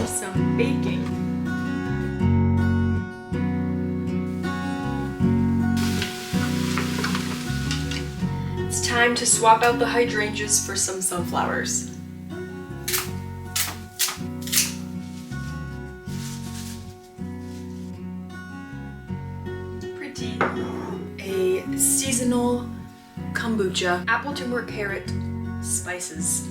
some baking. It's time to swap out the hydrangeas for some sunflowers. Pretty. A seasonal kombucha, apple, turmeric, carrot, spices.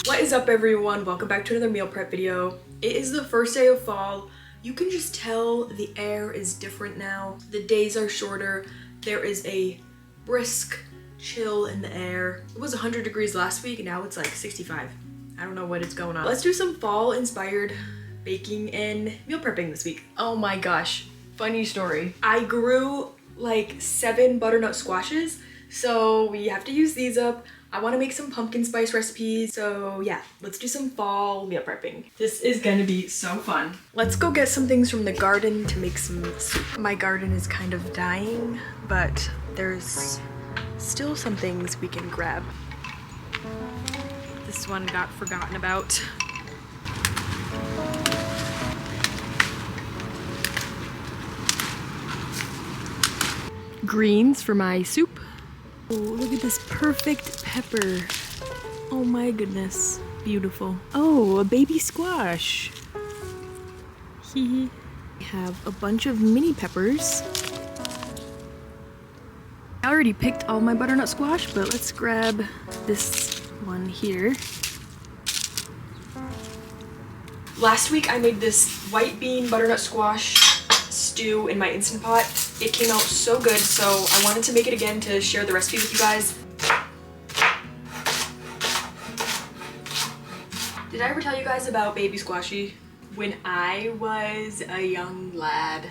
What is up, everyone? Welcome back to another meal prep video. It is the first day of fall. You can just tell the air is different now. The days are shorter. There is a brisk chill in the air. It was 100 degrees last week and now it's like 65. I don't know what is going on. Let's do some fall inspired baking and meal prepping this week. Oh my gosh, funny story. I grew like 7 butternut squashes, so we have to use these up. I want to make some pumpkin spice recipes, so yeah, let's do some fall meal prepping. This is gonna be so fun. Let's go get some things from the garden to make some soup. My garden is kind of dying, but there's still some things we can grab. This one got forgotten about. Greens for my soup. Oh, look at this perfect pepper. Oh my goodness, beautiful. Oh, a baby squash. We have a bunch of mini peppers. I already picked all my butternut squash, but let's grab this one here. Last week I made this white bean butternut squash stew in my Instant Pot. It came out so good, so I wanted to make it again to share the recipe with you guys. Did I ever tell you guys about baby squashy? When I was a young lad,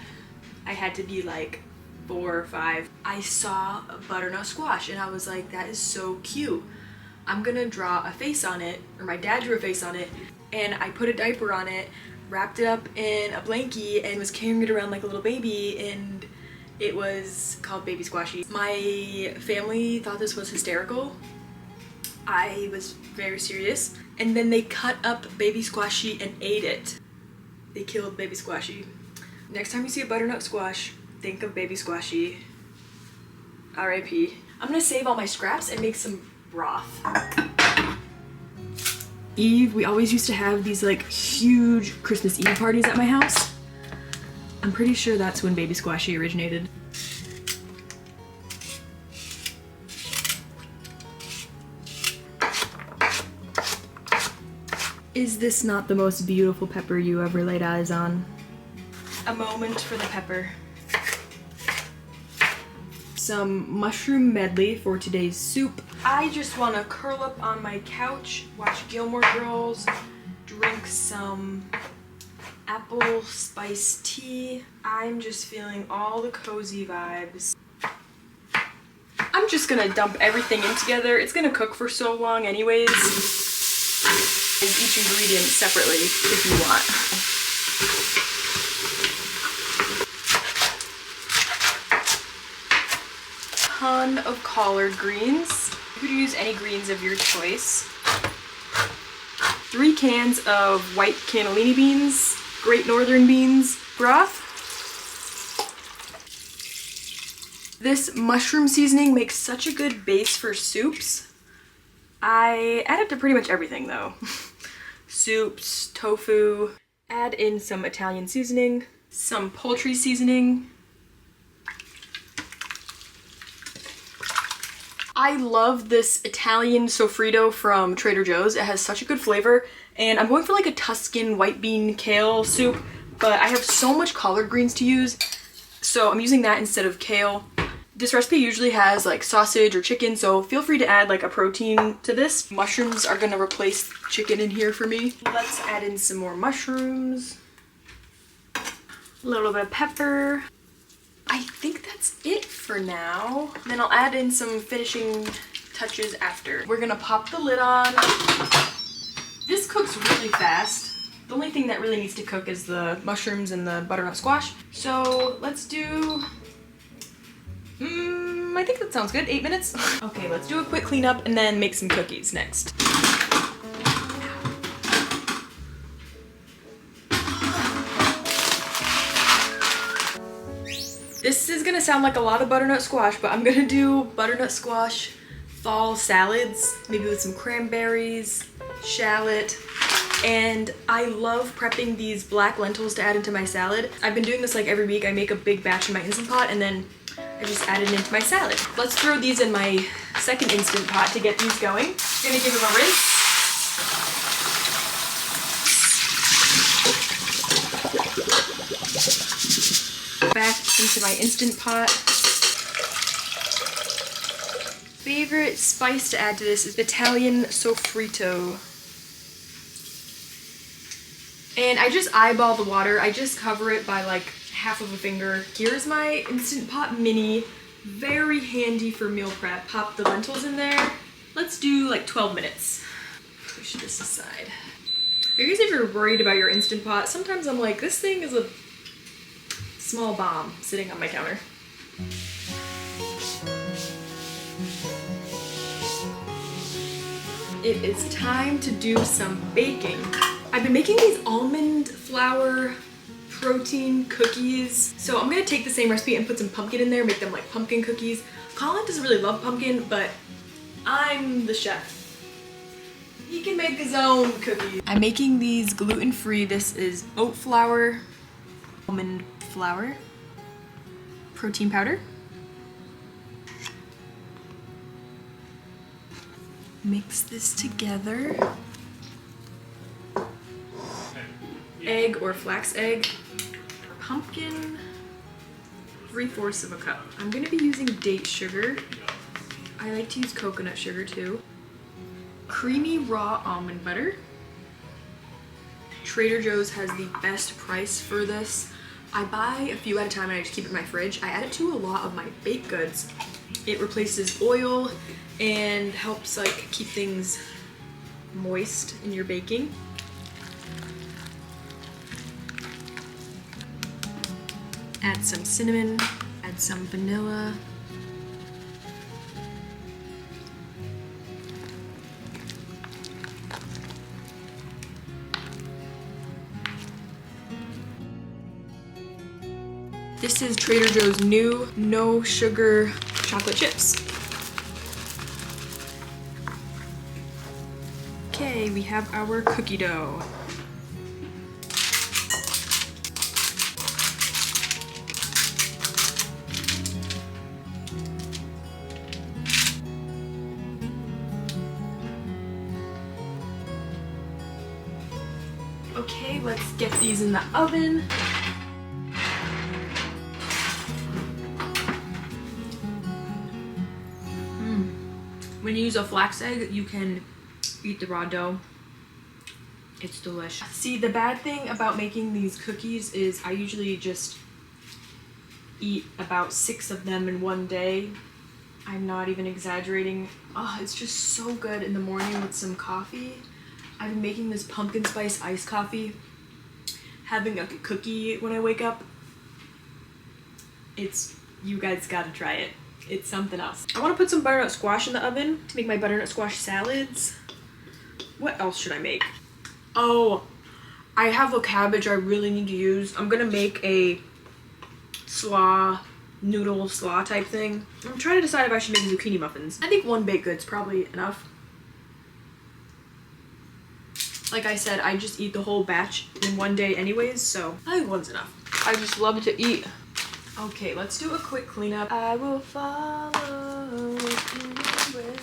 I had to be like 4 or 5. I saw a butternut squash and I was like, that is so cute. I'm gonna draw a face on it, or my dad drew a face on it, and I put a diaper on it, wrapped it up in a blankie, and was carrying it around like a little baby, and it was called Baby Squashy. My family thought this was hysterical. I was very serious. And then they cut up Baby Squashy and ate it. They killed Baby Squashy. Next time you see a butternut squash, think of Baby Squashy. R.I.P. I'm gonna save all my scraps and make some broth. Eve, we always used to have these like huge Christmas Eve parties at my house. I'm pretty sure that's when Baby Squashy originated. Is this not the most beautiful pepper you ever laid eyes on? A moment for the pepper. Some mushroom medley for today's soup. I just want to curl up on my couch, watch Gilmore Girls, drink some apple spice tea. I'm just feeling all the cozy vibes. I'm just gonna dump everything in together. It's gonna cook for so long anyways. Each ingredient separately if you want. Ton of collard greens. You could use any greens of your choice. 3 cans of white cannellini beans, Great Northern beans broth. This mushroom seasoning makes such a good base for soups. I add it to pretty much everything though. Soups, tofu. Add in some Italian seasoning, some poultry seasoning. I love this Italian sofrito from Trader Joe's. It has such a good flavor, and I'm going for like a Tuscan white bean kale soup, but I have so much collard greens to use, so I'm using that instead of kale. This recipe usually has like sausage or chicken, so feel free to add like a protein to this. Mushrooms are gonna replace chicken in here for me. Let's add in some more mushrooms. A little bit of pepper. I think that's it for now. Then I'll add in some finishing touches after. We're gonna pop the lid on. This cooks really fast. The only thing that really needs to cook is the mushrooms and the butternut squash. So let's do I think that sounds good. 8 minutes. Okay, let's do a quick cleanup and then make some cookies next. This is gonna sound like a lot of butternut squash, but I'm gonna do butternut squash fall salads, maybe with some cranberries, shallot, and I love prepping these black lentils to add into my salad. I've been doing this like every week. I make a big batch in my Instant Pot and then I just add it into my salad. Let's throw these in my second Instant Pot to get these going. Gonna give them a rinse. Back into my Instant Pot. Favorite spice to add to this is Italian sofrito. And I just eyeball the water. I just cover it by like half of a finger. Here's my Instant Pot mini. Very handy for meal prep. Pop the lentils in there. Let's do like 12 minutes. Push this aside. Are you guys ever worried about your Instant Pot? Sometimes I'm like, this thing is a small bomb sitting on my counter. It is time to do some baking. I've been making these almond flour protein cookies. So I'm gonna take the same recipe and put some pumpkin in there, make them like pumpkin cookies. Colin doesn't really love pumpkin, but I'm the chef. He can make his own cookies. I'm making these gluten-free. This is oat flour, almond flour, protein powder. Mix this together. Egg or flax egg. Pumpkin, 3/4 of a cup. I'm gonna be using date sugar. I like to use coconut sugar too. Creamy raw almond butter. Trader Joe's has the best price for this. I buy a few at a time and I just keep it in my fridge. I add it to a lot of my baked goods. It replaces oil and helps like keep things moist in your baking. Add some cinnamon, add some vanilla. This is Trader Joe's new no sugar chocolate chips. Okay, we have our cookie dough. Okay, let's get these in the oven. When you use a flax egg, you can eat the raw dough. It's delicious. See, the bad thing about making these cookies is I usually just eat about 6 of them in one day. I'm not even exaggerating. Oh, it's just so good in the morning with some coffee. I've been making this pumpkin spice iced coffee. Having a cookie when I wake up. You guys gotta try it. It's something else. I want to put some butternut squash in the oven to make my butternut squash salads. What else should I make? Oh, I have a cabbage I really need to use. I'm gonna make a noodle slaw type thing. I'm trying to decide if I should make zucchini muffins. I think 1 baked good's probably enough. Like I said, I just eat the whole batch in one day anyways, so I think 1's enough. I just love to eat. Okay, let's do a quick cleanup. I will follow in the way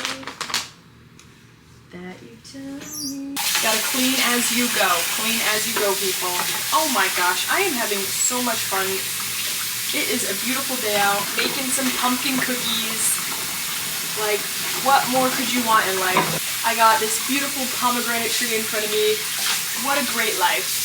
that you tell me. Gotta clean as you go. Clean as you go, people. Oh my gosh, I am having so much fun. It is a beautiful day out. Making some pumpkin cookies. Like, what more could you want in life? I got this beautiful pomegranate tree in front of me. What a great life.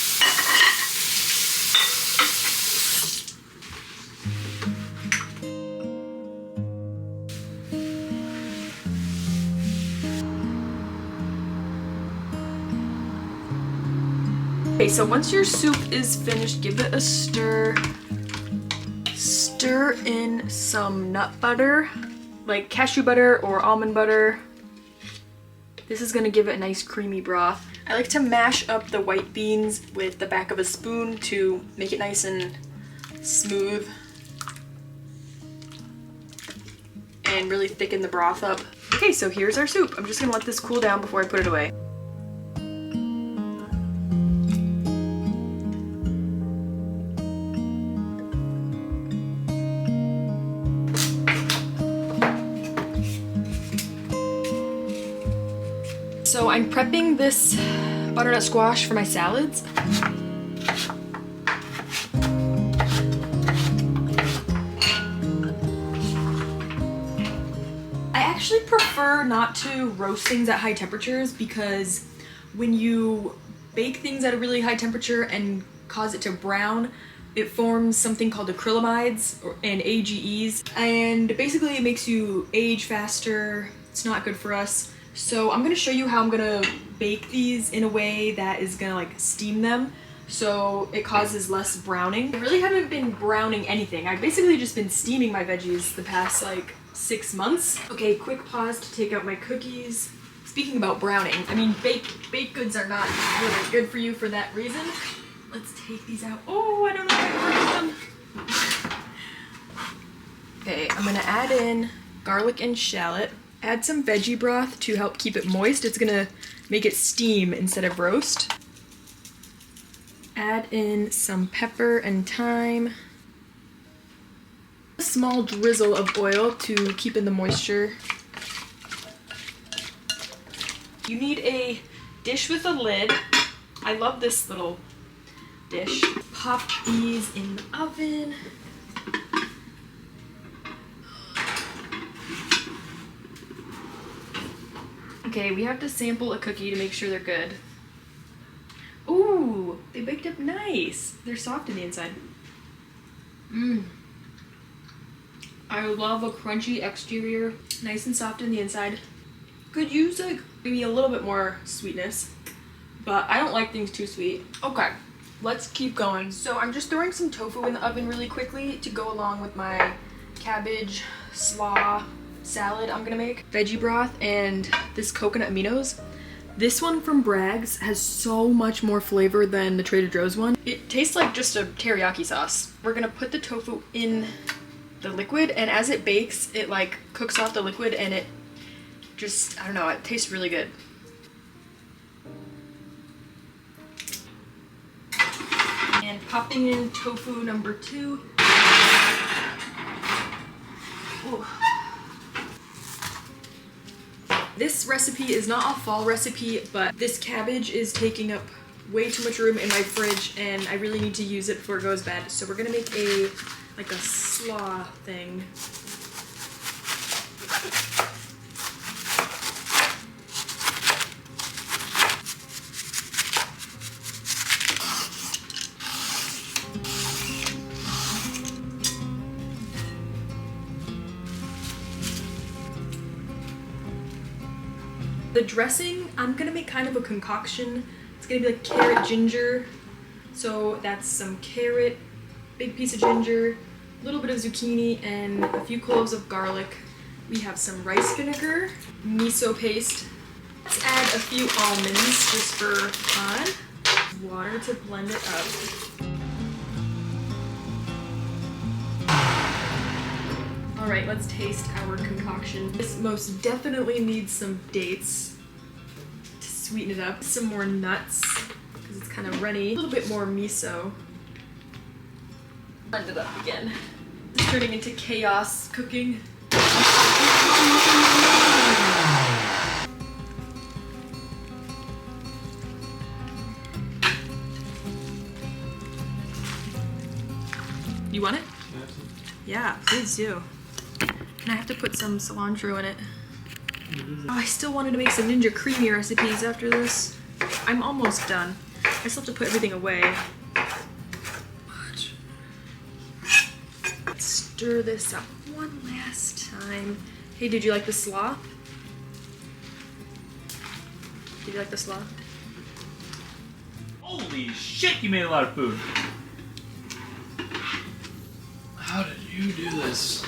Okay, so once your soup is finished, give it a stir. Stir in some nut butter. like cashew butter or almond butter. This is gonna give it a nice creamy broth. I like to mash up the white beans with the back of a spoon to make it nice and smooth and really thicken the broth up. Okay, so here's our soup. I'm just gonna let this cool down before I put it away. So I'm prepping this butternut squash for my salads. I actually prefer not to roast things at high temperatures because when you bake things at a really high temperature and cause it to brown, it forms something called acrylamides and AGEs, and basically it makes you age faster. It's not good for us. So I'm gonna show you how I'm gonna bake these in a way that is gonna like steam them so it causes less browning. I really haven't been browning anything. I've basically just been steaming my veggies the past like 6 months. Okay, quick pause to take out my cookies. Speaking about browning, I mean baked goods are not really good for you for that reason. Let's take these out. Oh, I don't know if I can them. Okay, I'm gonna add in garlic and shallot. Add some veggie broth to help keep it moist. It's gonna make it steam instead of roast. Add in some pepper and thyme. A small drizzle of oil to keep in the moisture. You need a dish with a lid. I love this little dish. Pop these in the oven. Okay, we have to sample a cookie to make sure they're good. Ooh, they baked up nice. They're soft in the inside. I love a crunchy exterior, nice and soft in the inside. Could use like maybe a little bit more sweetness, but I don't like things too sweet. Okay, let's keep going. So I'm just throwing some tofu in the oven really quickly to go along with my cabbage slaw salad I'm gonna make. Veggie broth and this coconut aminos. This one from Bragg's has so much more flavor than the Trader Joe's one. It tastes like just a teriyaki sauce. We're gonna put the tofu in the liquid, and as it bakes, it like cooks off the liquid and it just, I don't know, it tastes really good. And popping in tofu number 2. Ooh. This recipe is not a fall recipe, but this cabbage is taking up way too much room in my fridge and I really need to use it before it goes bad. So we're gonna make a slaw thing. The dressing, I'm gonna make kind of a concoction. It's gonna be like carrot ginger. So that's some carrot, big piece of ginger, a little bit of zucchini, and a few cloves of garlic. We have some rice vinegar, miso paste. Let's add a few almonds just for fun. Water to blend it up. Alright, let's taste our concoction. This most definitely needs some dates to sweeten it up. Some more nuts, because it's kind of runny. A little bit more miso. Blend it up again. It's turning into chaos cooking. You want it? Yeah, please do. And I have to put some cilantro in it. Oh, I still wanted to make some Ninja Creamy recipes after this. I'm almost done. I still have to put everything away. Let's stir this up one last time. Hey, did you like the slaw? Did you like the slaw? Holy shit, you made a lot of food. How did you do this?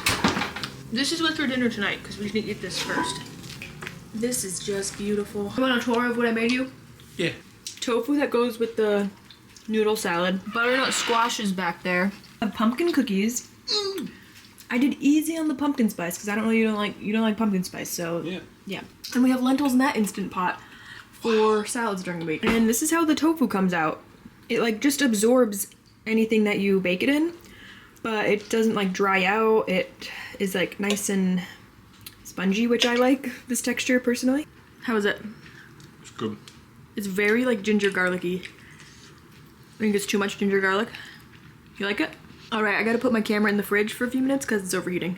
This is what's for dinner tonight because we need to eat this first. This is just beautiful. You want a tour of what I made you? Yeah. Tofu that goes with the noodle salad. Butternut squash is back there. Pumpkin cookies. I did easy on the pumpkin spice because I don't know you don't like pumpkin spice, so yeah. And we have lentils in that instant pot for salads during the week. And this is how the tofu comes out. It like just absorbs anything that you bake it in, but it doesn't like dry out. It is like nice and spongy, which I like this texture personally. How is it? It's good. It's very like ginger garlicky. I think it's too much ginger garlic. You like it? All right, I gotta put my camera in the fridge for a few minutes because it's overheating.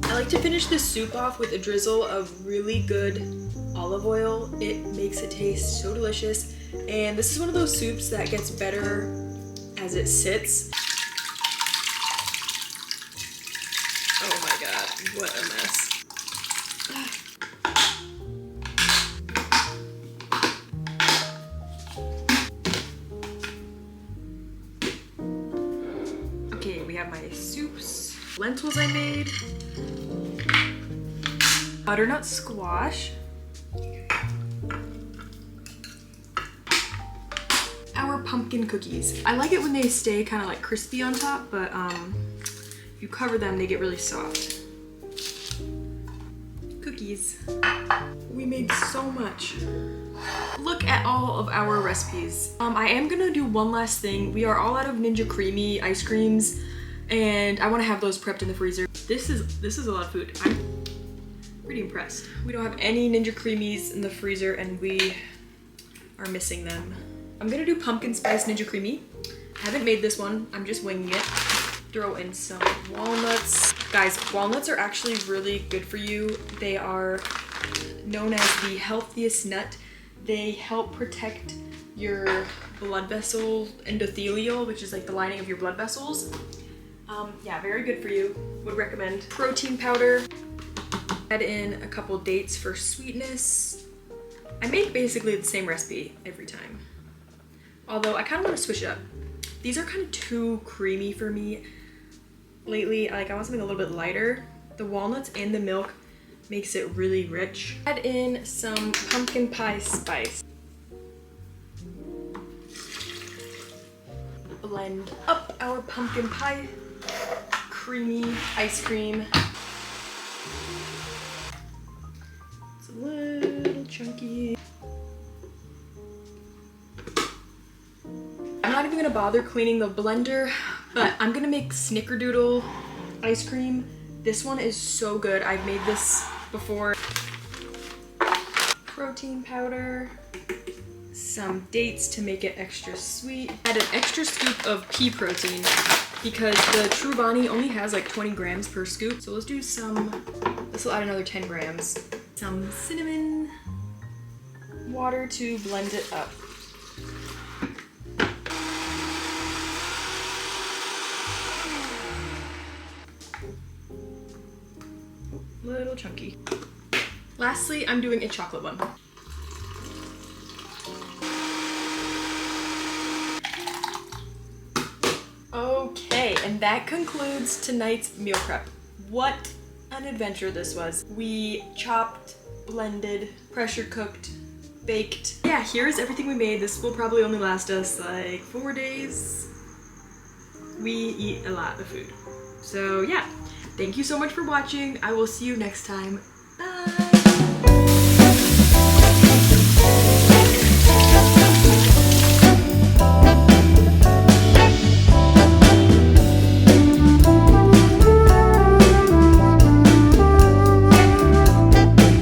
I like to finish this soup off with a drizzle of really good olive oil. It makes it taste so delicious. And this is one of those soups that gets better as it sits. Oh my god, what a mess. Okay, we have my soups, lentils I made, butternut squash, our pumpkin cookies. I like it when they stay kind of like crispy on top, but if you cover them, they get really soft. Cookies. We made so much. Look at all of our recipes. I am gonna do one last thing. We are all out of Ninja Creamy ice creams, and I want to have those prepped in the freezer. This is a lot of food. I'm pretty impressed. We don't have any Ninja Creamies in the freezer, and we are missing them. I'm gonna do pumpkin spice Ninja Creamy. I haven't made this one. I'm just winging it. Throw in some walnuts. Guys, walnuts are actually really good for you. They are known as the healthiest nut. They help protect your blood vessel endothelial, which is like the lining of your blood vessels. Yeah, very good for you. Would recommend. Protein powder. Add in a couple dates for sweetness. I make basically the same recipe every time. Although I kind of want to switch it up. These are kind of too creamy for me lately. Like I want something a little bit lighter. The walnuts and the milk makes it really rich. Add in some pumpkin pie spice. Blend up our pumpkin pie creamy ice cream. It's a little chunky. I'm not even gonna bother cleaning the blender, but I'm gonna make snickerdoodle ice cream. This one is so good. I've made this before. Protein powder, some dates to make it extra sweet. Add an extra scoop of pea protein because the Truvani only has like 20 grams per scoop. So let's do this will add another 10 grams. Some cinnamon, water to blend it up. Little chunky. Lastly, I'm doing a chocolate one. Okay, and that concludes tonight's meal prep. What an adventure this was. We chopped, blended, pressure cooked, baked. Yeah, here's everything we made. This will probably only last us like 4 days. We eat a lot of food. So yeah. Thank you so much for watching. I will see you next time. Bye!